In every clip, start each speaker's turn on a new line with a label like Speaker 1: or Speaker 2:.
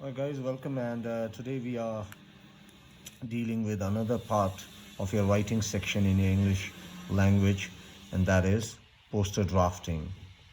Speaker 1: Hi guys, welcome, and today we are dealing with another part of your writing section in your English language, and that is poster drafting.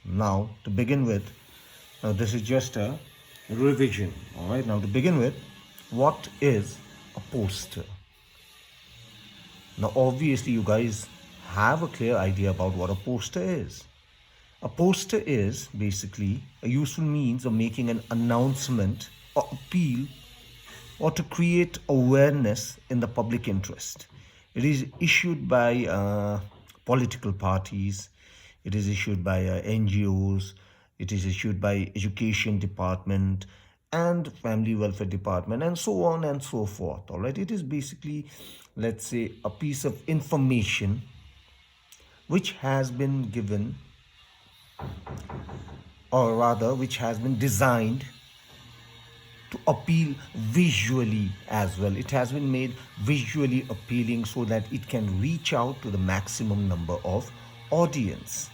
Speaker 1: Now, to begin with, now this is just a revision. All right, now to begin with, what is a poster? Now, obviously, you guys have a clear idea about what a poster is. A poster is basically a useful means of making an announcement or appeal or to create awareness in the public interest. It is issued by political parties, it is issued by NGOs, it is issued by education department and family welfare department and so on and so forth. All right, it is basically, let's say, a piece of information which has been given, or rather which has been designed to appeal visually as well. It has been made visually appealing so that it can reach out to the maximum number of audience.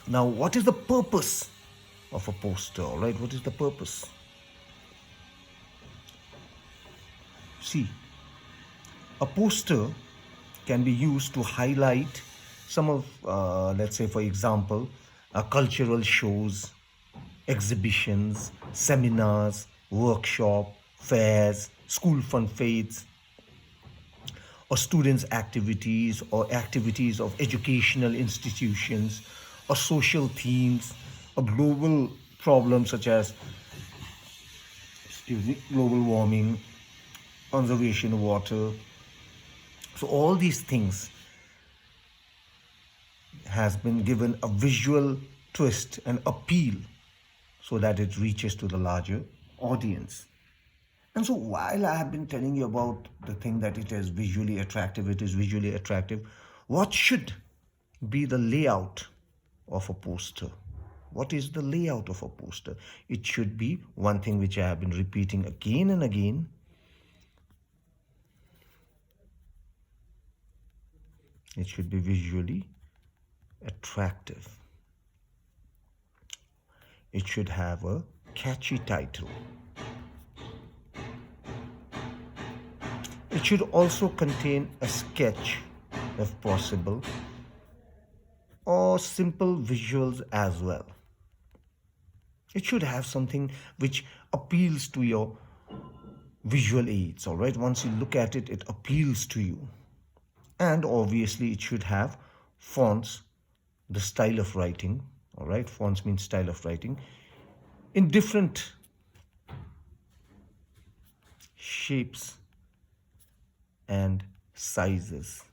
Speaker 1: Now, what is the purpose of a poster? All right, what is the purpose? See, a poster can be used to highlight some of, let's say, for example, cultural shows, exhibitions, seminars, workshop, fairs, school fun fairs, or students' activities or activities of educational institutions, or social themes, or global problems such as, global warming, conservation of water. So all these things has been given a visual twist and appeal so that it reaches to the larger audience. And so while I have been telling you about the thing that it is visually attractive, what should be the layout of a poster? What is the layout of a poster? It should be one thing which I have been repeating again and again. It should be visually attractive. It should have a catchy title. It should also contain a sketch, if possible, or simple visuals as well. It should have something which appeals to your visual aids, all right? Once you look at it, it appeals to you. And obviously, it should have fonts, the style of writing, all right? Fonts means style of writing, in different shapes and sizes.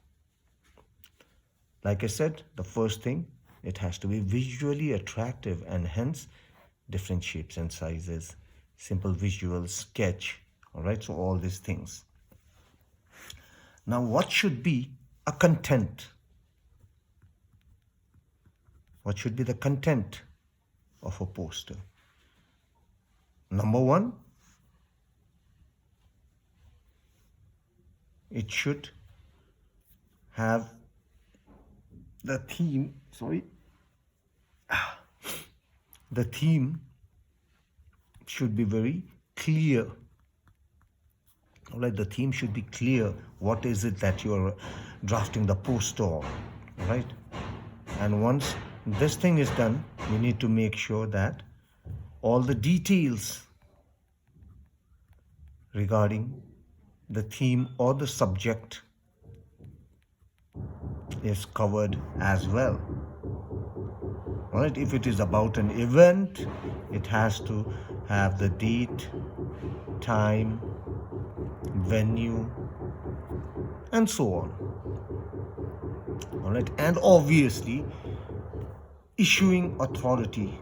Speaker 1: Like I said, the first thing, it has to be visually attractive, and hence different shapes and sizes, simple visual sketch, all right? So all these things. Now, what should be a content? What should be the content of a poster? Number one, it should have the theme, the theme should be very clear. All right, the theme should be clear. What is it that you're drafting the poster on? All right, and once this thing is done, you need to make sure that all the details regarding the theme or the subject is covered as well. All right, if it is about an event, it has to have the date, time, venue, and so on. All right, and obviously, issuing authority.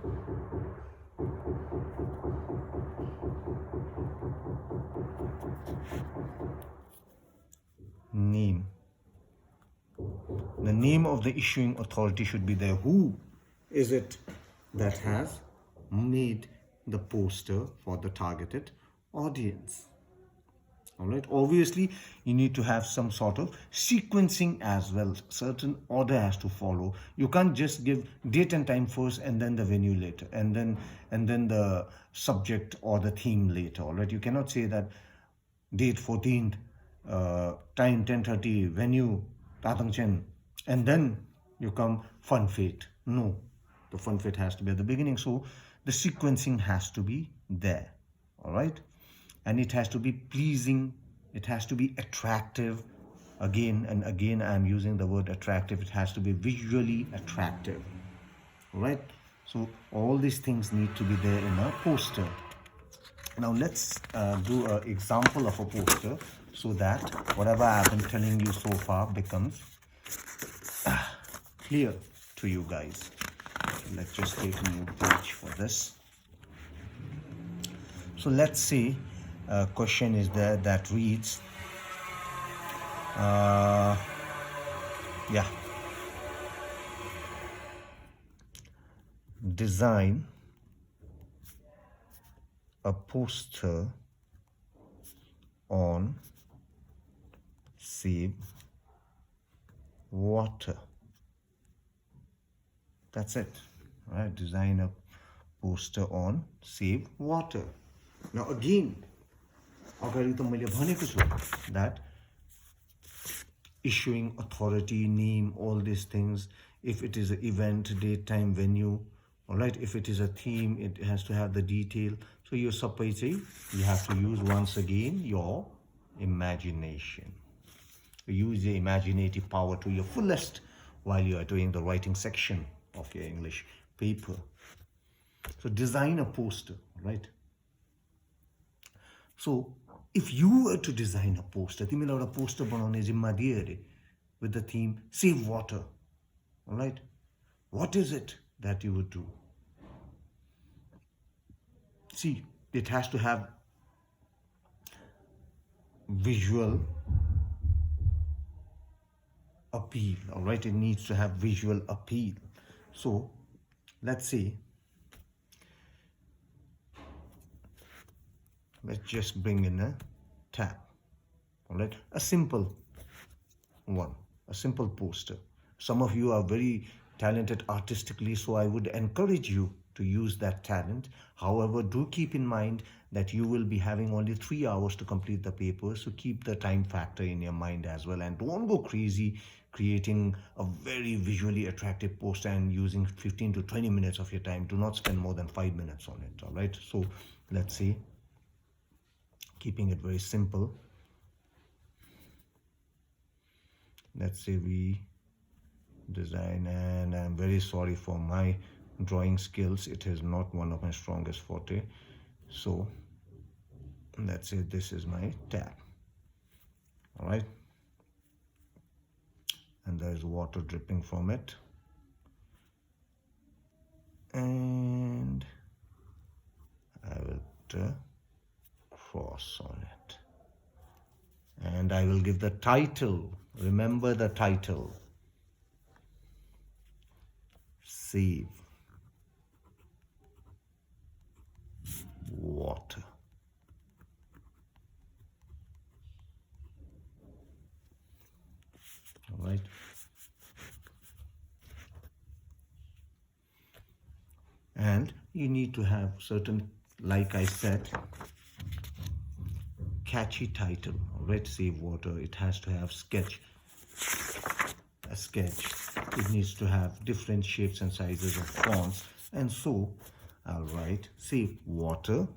Speaker 1: Name. The name of the issuing authority should be there. Who is it that has made the poster for the targeted audience? All right, obviously you need to have some sort of sequencing as well. Certain order has to follow. You can't just give date and time first and then the venue later, and then the subject or the theme later. All right, you cannot say that date 14th, time 10:30, venue Tatangchen, and then you come fun fete. No, the fun fete has to be at the beginning. So the sequencing has to be there. All right, and it has to be pleasing, it has to be attractive. Again and again I'm using the word attractive. It has to be visually attractive. All right, so all these things need to be there in a poster. Now let's do an example of a poster so that whatever I've been telling you so far becomes clear to you guys. Let's just take a new page for this. So let's say a question is there that reads, design a poster on save water. That's it. All right, design a poster on save water. Now again, that issuing authority, name, all these things, if it is an event, date, time, venue, all right, if it is a theme, it has to have the detail. So you're supposing you have to use once again your imagination. Use your imaginative power to your fullest while you are doing the writing section of your English paper. So design a poster, right? So if you were to design a poster, a poster with the theme save water, all right, what is it that you would do? See, it has to have visual appeal. All right, it needs to have visual appeal. So let's say, let's just bring in a tab. All right, a simple one, a simple poster. Some of you are very talented artistically, so I would encourage you to use that talent. However, do keep in mind that you will be having only 3 hours to complete the paper, so keep the time factor in your mind as well, and don't go crazy creating a very visually attractive poster and using 15 to 20 minutes of your time. Do not spend more than 5 minutes on it. All right, so let's see, keeping it very simple, let's say we design, and I'm very sorry for my drawing skills, it is not one of my strongest forte. So let's say this is my tab. All right, and there's water dripping from it, and I will put a cross on it, and I will give the title. Remember the title, save water. All right, and you need to have certain, like I said, catchy title. All right, save water, it has to have a sketch, it needs to have different shapes and sizes of fonts, and so I'll write save water,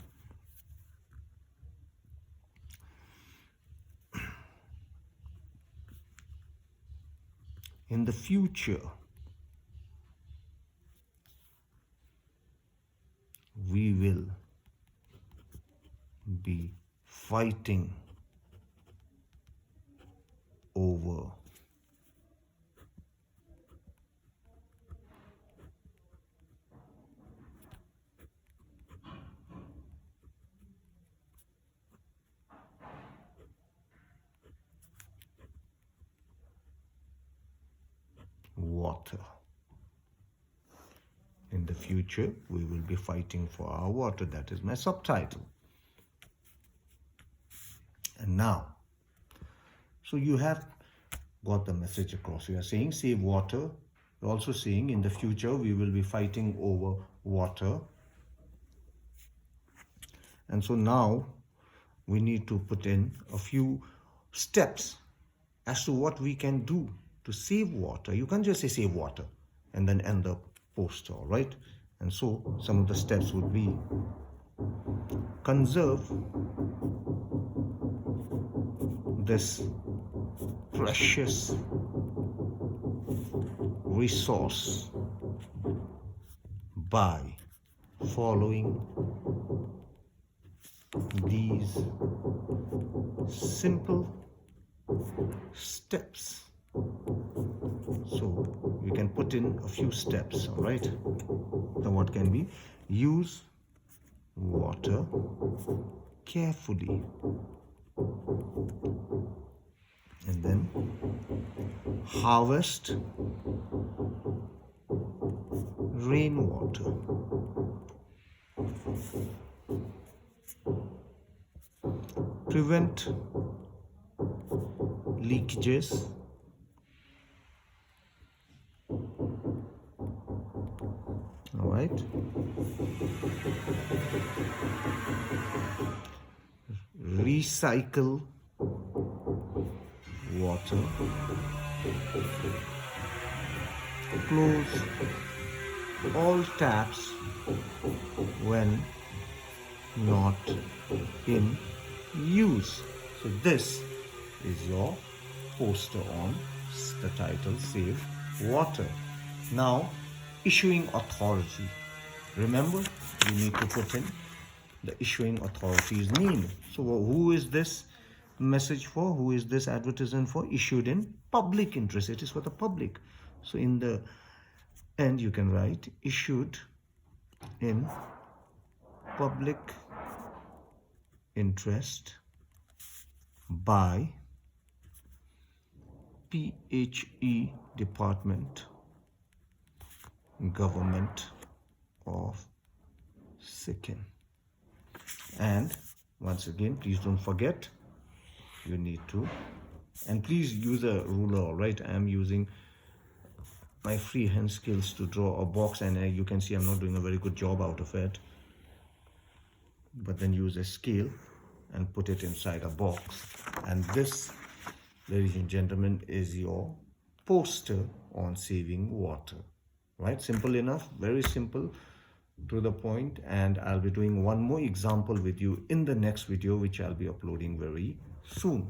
Speaker 1: in the future we will be fighting over water. In the future, we will be fighting for our water. That is my subtitle. And now, so you have got the message across. You are saying save water. You're also saying in the future we will be fighting over water. And so now we need to put in a few steps as to what we can do to save water. You can't just say save water and then end the poster, right? And so some of the steps would be conserve this precious resource by following these simple steps. So we can put in a few steps, all right? Now what can be? Use water carefully. And then harvest rainwater. Prevent leakages. All right. Recycle water. Close all taps when not in use. So this is your poster on the title Save Water. Now, issuing authority. Remember, you need to put in the issuing authority's name. So who is this message for? Who is this advertisement for? Issued in public interest. It is for the public. So in the end you can write issued in public interest by PHE Department, Government of Sikkim. And once again, please don't forget, you need to, and please use a ruler, all right? I am using my freehand skills to draw a box, and you can see I'm not doing a very good job out of it. But then use a scale and put it inside a box. And this, ladies and gentlemen, is your poster on saving water. Right? Simple enough, very simple, to the point. And I'll be doing one more example with you in the next video, which I'll be uploading very soon.